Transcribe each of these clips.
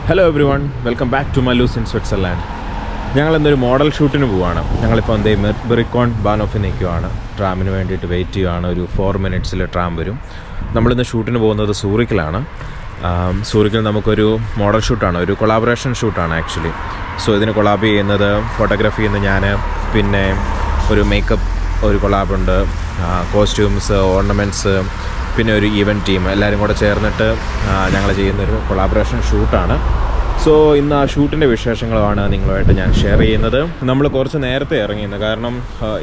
Hello everyone, welcome back to Mallus in Switzerland. ഞങ്ങളിന്നൊരു model ഷൂട്ടിന് പോവുകയാണ്. ഞങ്ങളിപ്പോൾ ബെറിക്കോൺ ബാനോഫിൽ നിൽക്കുകയാണ്. ട്രാമിന് വേണ്ടിയിട്ട് വെയിറ്റ് ചെയ്യുകയാണ്. ഒരു 4 മിനിറ്റ്സിൽ ട്രാം വരും. നമ്മളിന്ന് ഷൂട്ടിന് പോകുന്നത് സൂറിക്കിലാണ്. സൂറിക്കിൽ നമുക്കൊരു മോഡൽ ഷൂട്ടാണ്, ഒരു കൊളാബറേഷൻ ഷൂട്ടാണ് ആക്ച്വലി. സോ ഇതിന് കൊളാബ് ചെയ്യുന്നത് ഫോട്ടോഗ്രാഫി ചെയ്യുന്ന ഞാൻ, പിന്നെ ഒരു മേക്കപ്പ് ഒരു കൊളാബുണ്ട്, കോസ്റ്റ്യൂംസ്, ഓർണമെൻറ്റ്സ്, പിന്നെ ഒരു ഈവൻറ്റ് ടീം, എല്ലാവരും കൂടെ ചേർന്നിട്ട് ഞങ്ങൾ ചെയ്യുന്നൊരു കൊളാബറേഷൻ ഷൂട്ടാണ്. സോ ഇന്ന് ആ ഷൂട്ടിൻ്റെ വിശേഷങ്ങളുമാണ് നിങ്ങളുമായിട്ട് ഞാൻ ഷെയർ ചെയ്യുന്നത്. നമ്മൾ കുറച്ച് നേരത്തെ ഇറങ്ങിയിരുന്നു, കാരണം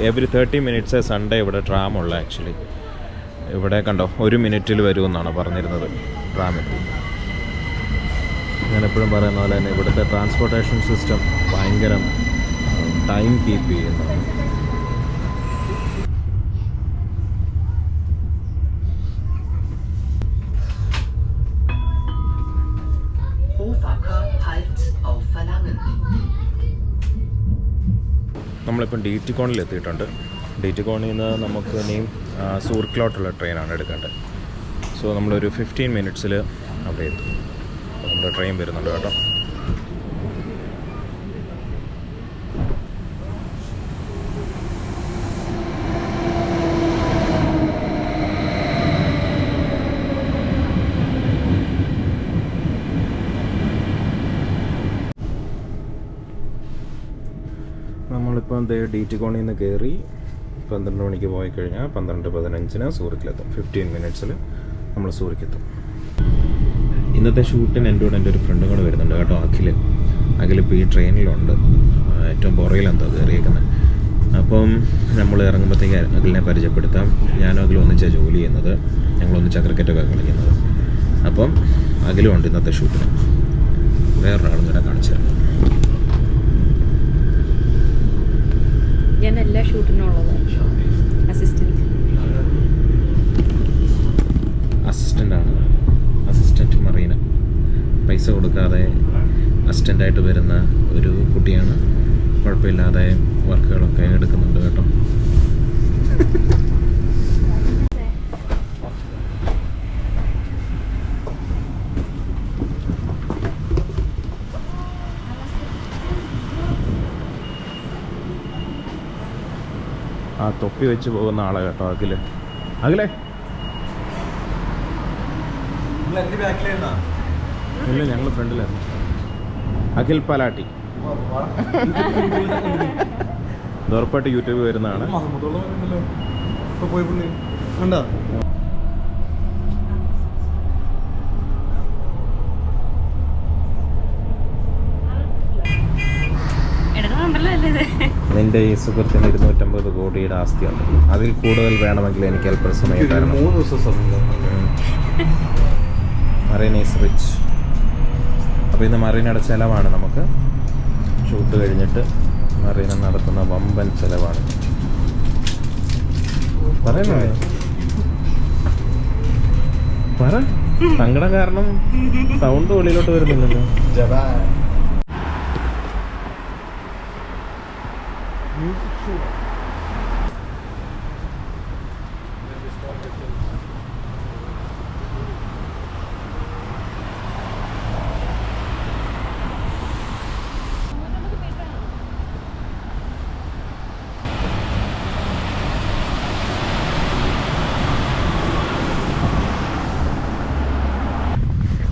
എവറി 30 മിനിറ്റ്സ് സൺഡേ ഇവിടെ ട്രാമുള്ള ആക്ച്വലി. ഇവിടെ കണ്ടോ 1 മിനിറ്റിൽ വരുമെന്നാണ് പറഞ്ഞിരുന്നത് ട്രാമിൽ. ഞാനെപ്പോഴും പറയുന്ന പോലെ തന്നെ ഇവിടുത്തെ ട്രാൻസ്പോർട്ടേഷൻ സിസ്റ്റം ഭയങ്കര ടൈം കീപ്പ് ചെയ്യുന്നതാണ്. നമ്മളിപ്പം ഡീറ്റിക്കോണിൽ എത്തിയിട്ടുണ്ട്. ഡീറ്റിക്കോണിൽ നിന്ന് നമുക്ക് ഇനിയും സൂറിക്കിലോട്ടുള്ള ട്രെയിനാണ് എടുക്കേണ്ടത്. സോ നമ്മളൊരു 15 മിനിറ്റ്സിൽ അവിടെ എത്തും. നമ്മുടെ ട്രെയിൻ വരുന്നുണ്ട് കേട്ടോ. നമ്മളിപ്പം ഡീറ്റിക്കോണിൽ നിന്ന് കയറി 12 മണിക്ക് പോയി കഴിഞ്ഞാൽ 12:15 സൂറിക്കിലെത്തും. 15 മിനിറ്റ്സിൽ നമ്മൾ സൂറിക്കെത്തും. ഇന്നത്തെ ഷൂട്ടിന് എൻ്റെ കൂടെ എൻ്റെ ഒരു ഫ്രണ്ടും കൂടെ വരുന്നുണ്ട് കേട്ടോ, അഖിൽ ഇപ്പോൾ ഈ ട്രെയിനിലുണ്ട്, ഏറ്റവും പുറകിലെന്തോ കയറിയേക്കുന്നത്. അപ്പം നമ്മൾ ഇറങ്ങുമ്പോഴത്തേക്ക് അഖിലിനെ പരിചയപ്പെടുത്താം. ഞാനും അഖിലും ഒന്നിച്ചാണ് ജോലി ചെയ്യുന്നത്, ഞങ്ങളൊന്നിച്ചാണ് ക്രിക്കറ്റൊക്കെ കളിക്കുന്നത്. അപ്പം അഖിലും ഉണ്ട് ഇന്നത്തെ ഷൂട്ടിന്. വേറൊരാളും കൂടെ കാണിച്ചു തരാം. ഞാൻ എല്ലാ ഷൂട്ടിനുള്ളത് അസിസ്റ്റൻ്റാണ്. അസിസ്റ്റൻറ്റ് മറീന, പൈസ കൊടുക്കാതെ അസിസ്റ്റൻ്റായിട്ട് വരുന്ന ഒരു കുട്ടിയാണ്. കുഴപ്പമില്ലാതെ വർക്കുകളൊക്കെ എടുക്കുന്നുണ്ട് കേട്ടോ. ആ തൊപ്പി വെച്ച് പോകുന്ന ആളെ കേട്ടോ അഖിലേ. ഇല്ല, ഞങ്ങൾ ഫ്രണ്ടിലായിരുന്നു. അഖിൽ പലാട്ടി ഉറപ്പായിട്ട് യൂട്യൂബ് വരുന്നതാണ്. നിന്റെ ഈ സുഹൃത്തിന് 250 കോടിയുടെ ആസ്തിയുണ്ട്. അതിൽ കൂടുതൽ വേണമെങ്കിൽ എനിക്ക് അല്പം സമയം തരണം. 3 ദിവസം സമയം. Marina is rich. അപ്പോൾ ഇന്ന് മറീനയുടെ ചിലവാണ്. നമുക്ക് ഷൂട്ട് കഴിഞ്ഞിട്ട് മറീന നടത്തുന്ന വമ്പൻ ചിലവാണ്. പറയുന്നേ പറ, സങ്കടം കാരണം സൗണ്ട് വെളിയിലോട്ട് വരുന്നില്ലല്ലോ.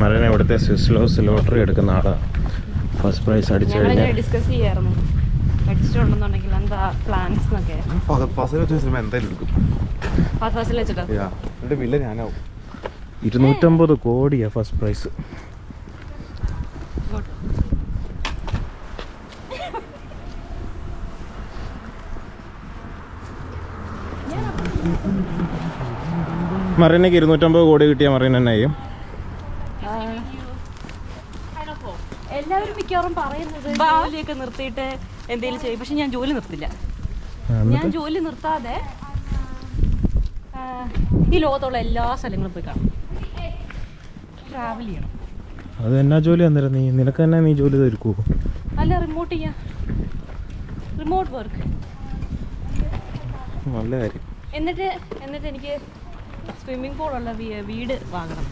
മറീന ഇവിടുത്തെ സ്വിസ് ലോട്ടറി എടുക്കുന്ന ആളാണ്. ഫസ്റ്റ് പ്രൈസ് അടിച്ചു കഴിഞ്ഞാൽ ഡിസ്കസ് ചെയ്യാറുണ്ട് പഠിച്ചിട്ടുണ്ടെന്നുണ്ടെങ്കിൽ എന്താ പ്ലാൻസ് എന്നൊക്കെ. എന്തായാലും എടുക്കും. 250 കോടിയാ ഫസ്റ്റ് പ്രൈസ്. മറീനയ്ക്ക് 250 കോടി കിട്ടിയ മറീന തന്നെ ചെയ്യും. എല്ലാവരും മിക്കവാറും പറയുന്നത് ജോലിയൊക്കെ നിർത്തിയിട്ട് എന്തെങ്കിലും ചെയ്യും, പക്ഷെ ഞാൻ ജോലി നിർത്തില്ല. ഞാൻ ജോലി നിർത്താതെ ഈ ലോകത്തുള്ള എല്ലാ സ്ഥലങ്ങളും പോയി കാണും, ട്രാവൽ ചെയ്യണം. അത് എന്നാ ജോലി അന്നേരം നിനക്ക് തന്നെ നീ ജോലി തീർക്കൂ? അല്ല, റിമോട്ട് ചെയ്യാം, റിമോട്ട് വർക്ക്. നല്ല കാര്യം. എന്നിട്ട് എനിക്ക് സ്വിമ്മിംഗ് പൂളുള്ള വീട് വാങ്ങണം.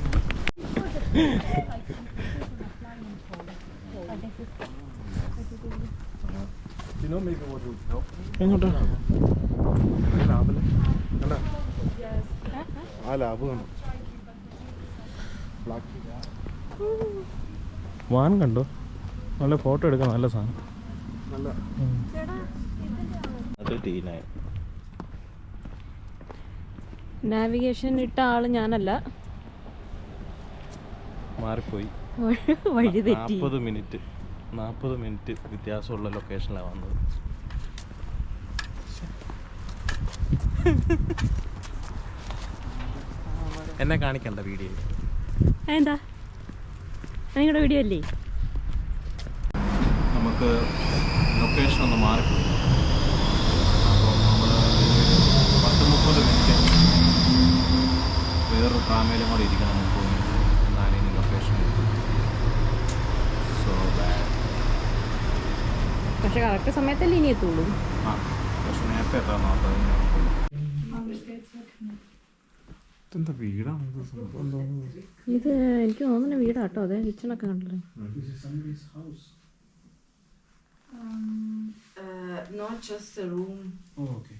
എങ്ങോട്ടാ? ലാഭല്ലേ കണ്ട ആ ലാഭ് കാണും. വാൻ കണ്ടോ? നല്ല ഫോട്ടോ എടുക്കാൻ നല്ല സാധനം. നല്ല അത് ടീനായി. നാവിഗേഷൻ ഇട്ട ആള് ഞാനല്ല, മാറിപ്പോയി. വഴി തെറ്റി. 40 മിനിറ്റ് വ്യത്യാസമുള്ള ലൊക്കേഷനിലാണ് വന്നത്. എന്നെ കാണിക്കണ്ട വീഡിയോ. എന്താ നിങ്ങളുടെ വീഡിയോ അല്ലേ? നമുക്ക് ലൊക്കേഷൻ ഒന്ന് മാറിപ്പോയി. അപ്പോൾ നമ്മൾ 30 മിനിറ്റ് വേറൊരു ട്രാമയിലും കൂടെ ഇരിക്കണം. 30 മിനിറ്റ് എന്നാലും ഇനി ലൊക്കേഷൻ. So bad. പക്ഷെ കറക്റ്റ് സമയത്തല്ലേ ഇനി എത്തുള്ളൂ. ആ പക്ഷെ നേരത്തെ എത്താൻ നോക്കാം. എന്താ വീടാണ് ഇത് എനിക്ക് തോന്നുന്ന വീടാട്ടോ. അതെ, കിച്ചണൊക്കെ കണ്ടല്ലേ. Not just a room. Okay.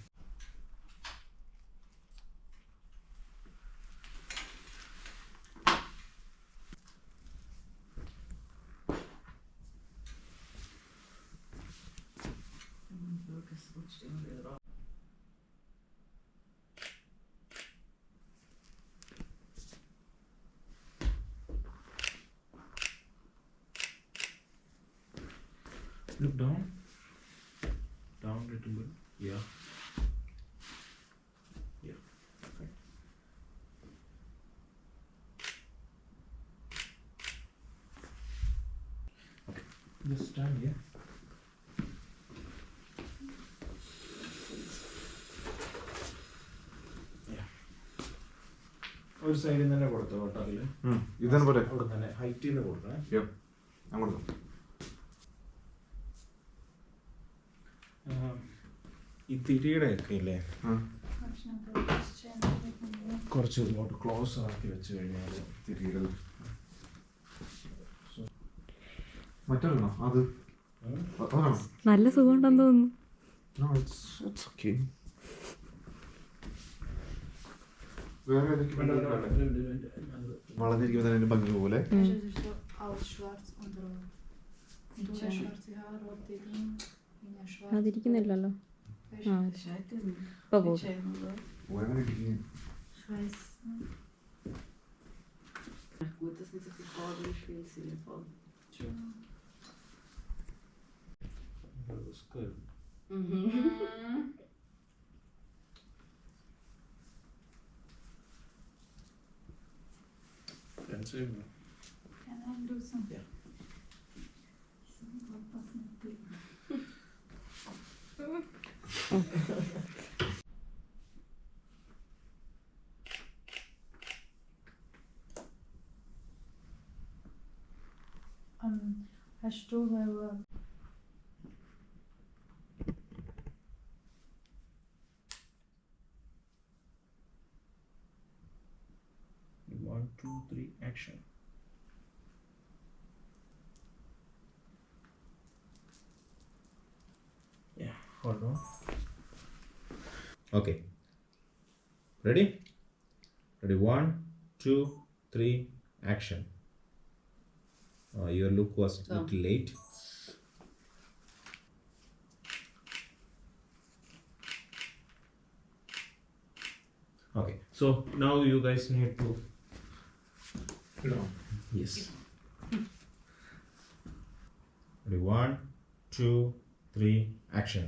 Look down a little bit. Yeah. Okay. Just stand here. Yeah. ഒരു സൈഡിൽ തന്നെ കൊടുത്തു കേട്ടോ. അതില് ഇതാണ് പോലെ അവിടെ തന്നെ ഹൈറ്റിൽ നിന്ന് കൊടുക്കണേ. അങ്ങോട്ട് ഈ തിരിയുടെ ഒക്കെ ഇല്ലേ, കുറച്ച് ഇങ്ങോട്ട് ക്ലോസ് ആക്കി വെച്ച് കഴിഞ്ഞാൽ തിരികൾ മറ്റോ അത് അതാണോ? നല്ല സുഖമുണ്ടെന്ന് തോന്നുന്നു. വേറെ വളഞ്ഞിരിക്കുമ്പോൾ തന്നെ ഭംഗി പോലെ അതിരിക്കുന്നില്ലല്ലോ. ആ ഇപ്പൊ പോകും. Gut, dass nicht so viel Farbe im Spiel sind. Im Fall. That was good. Can see me. Can I do something? Yeah. Hast du One, two, three, action. Yeah, hold on. Okay. Ready? Ready, 1, 2, 3, action. Your look was a little late. Okay, so now you guys need to yes. Ready, 1, 2, 3, action.